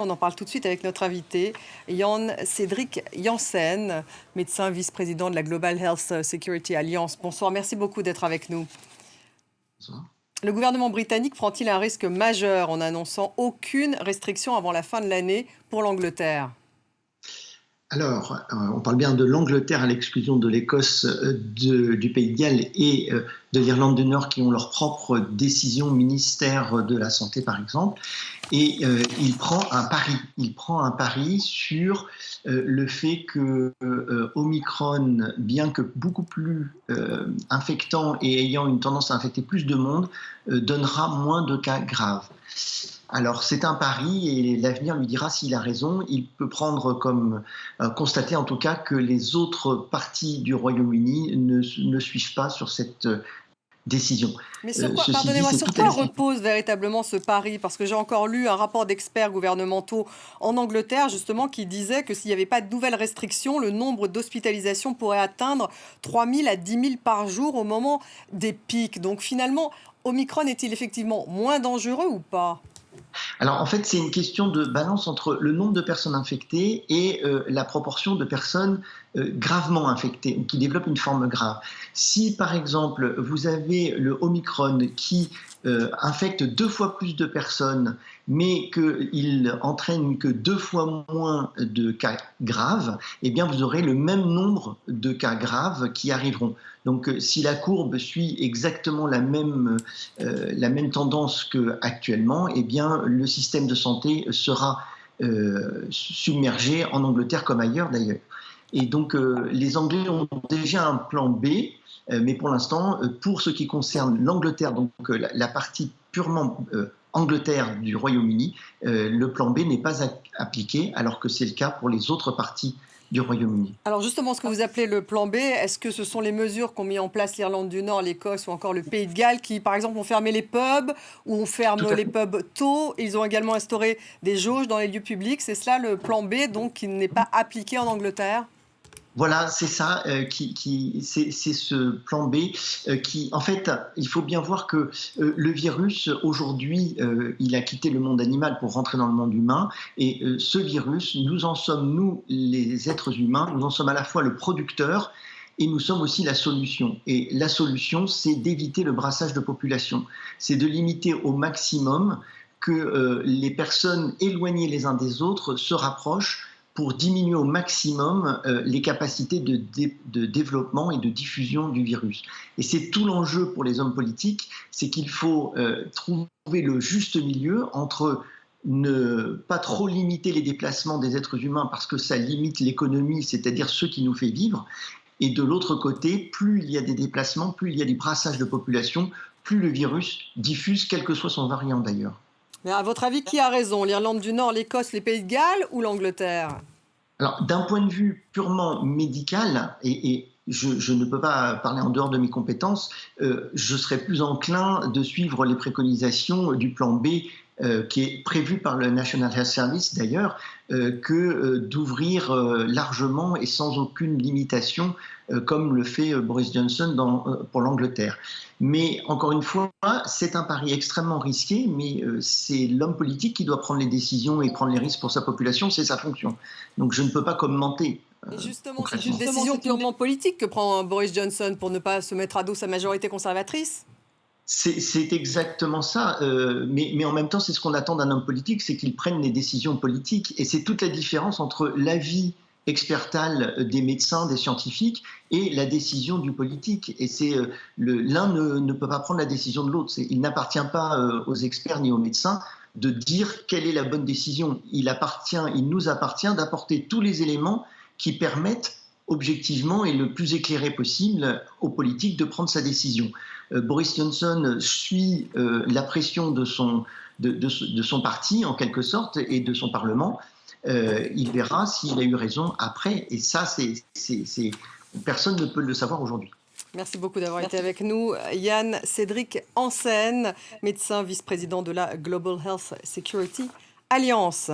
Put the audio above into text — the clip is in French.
On en parle tout de suite avec notre invité, Jan Cédric Janssen, médecin vice-président de la Global Health Security Alliance. Bonsoir, merci beaucoup d'être avec nous. Bonsoir. Le gouvernement britannique prend-il un risque majeur en annonçant aucune restriction avant la fin de l'année pour l'Angleterre ? Alors, on parle bien de l'Angleterre à l'exclusion de l'Écosse, du Pays de Galles et de l'Irlande du Nord qui ont leur propre décision ministère de la Santé, par exemple. Et il prend un pari. Il prend un pari sur le fait que Omicron, bien que beaucoup plus infectant et ayant une tendance à infecter plus de monde, donnera moins de cas graves. Alors c'est un pari et l'avenir lui dira s'il a raison. Il peut prendre comme constater en tout cas que les autres parties du Royaume-Uni ne suivent pas sur cette décision. Mais sur quoi, Ceci dit, pardonnez-moi, c'est sur tout à quoi fait. repose véritablement ce pari? Parce que j'ai encore lu un rapport d'experts gouvernementaux en Angleterre, justement, qui disait que s'il n'y avait pas de nouvelles restrictions, le nombre d'hospitalisations pourrait atteindre 3 000 à 10 000 par jour au moment des pics. Donc finalement, Omicron est-il effectivement moins dangereux ou pas? Alors en fait, c'est une question de balance entre le nombre de personnes infectées et la proportion de personnes gravement infectées ou qui développent une forme grave. Si par exemple vous avez le Omicron qui infecte 2 fois plus de personnes, mais qu'il entraîne que 2 fois moins de cas graves, eh bien vous aurez le même nombre de cas graves qui arriveront. Donc si la courbe suit exactement la même tendance qu'actuellement, eh bien le système de santé sera submergé en Angleterre comme ailleurs d'ailleurs. Et donc les Anglais ont déjà un plan B, mais pour l'instant, pour ce qui concerne l'Angleterre, donc la partie purement Angleterre du Royaume-Uni, le plan B n'est pas appliqué, alors que c'est le cas pour les autres parties du Royaume-Uni. Alors justement, ce que vous appelez le plan B, est-ce que ce sont les mesures qu'ont mis en place l'Irlande du Nord, l'Écosse ou encore le Pays de Galles qui, par exemple, ont fermé les pubs ou on Tout ferme à les fait. pubs tôt? Ils ont également instauré des jauges dans les lieux publics. C'est cela le plan B, donc, qui n'est pas appliqué en Angleterre? Voilà, c'est ça, c'est ce plan B qui, en fait, il faut bien voir que le virus, aujourd'hui, il a quitté le monde animal pour rentrer dans le monde humain. Et ce virus, nous en sommes, nous, les êtres humains, nous en sommes à la fois le producteur et nous sommes aussi la solution. Et la solution, c'est d'éviter le brassage de population. C'est de limiter au maximum que les personnes éloignées les uns des autres se rapprochent pour diminuer au maximum les capacités de développement et de diffusion du virus. Et c'est tout l'enjeu pour les hommes politiques, c'est qu'il faut trouver le juste milieu entre ne pas trop limiter les déplacements des êtres humains parce que ça limite l'économie, c'est-à-dire ce qui nous fait vivre, et de l'autre côté, plus il y a des déplacements, plus il y a des brassages de population, plus le virus diffuse, quel que soit son variant d'ailleurs. Mais à votre avis, qui a raison? L'Irlande du Nord, l'Écosse, les Pays de Galles ou l'Angleterre? Alors, d'un point de vue purement médical, et je ne peux pas parler en dehors de mes compétences, je serais plus enclin de suivre les préconisations du plan B qui est prévu par le National Health Service d'ailleurs, que d'ouvrir largement et sans aucune limitation, comme le fait Boris Johnson pour l'Angleterre. Mais encore une fois, c'est un pari extrêmement risqué, mais c'est l'homme politique qui doit prendre les décisions et prendre les risques pour sa population, c'est sa fonction. Donc je ne peux pas commenter Et justement, c'est une concrètement. décision purement politique que prend Boris Johnson pour ne pas se mettre à dos sa majorité conservatrice? C'est exactement ça, mais en même temps, c'est ce qu'on attend d'un homme politique, c'est qu'il prenne les décisions politiques. Et c'est toute la différence entre l'avis expertal des médecins, des scientifiques, et la décision du politique. Et l'un ne peut pas prendre la décision de l'autre. Il n'appartient pas aux experts ni aux médecins de dire quelle est la bonne décision. Il nous appartient d'apporter tous les éléments qui permettent objectivement et le plus éclairé possible aux politiques de prendre sa décision. Boris Johnson suit la pression de son parti, en quelque sorte, et de son Parlement. Il verra s'il a eu raison après. Et ça, personne ne peut le savoir aujourd'hui. Merci beaucoup d'avoir été avec nous. Jan Cédric Janssen, médecin vice-président de la Global Health Security Alliance.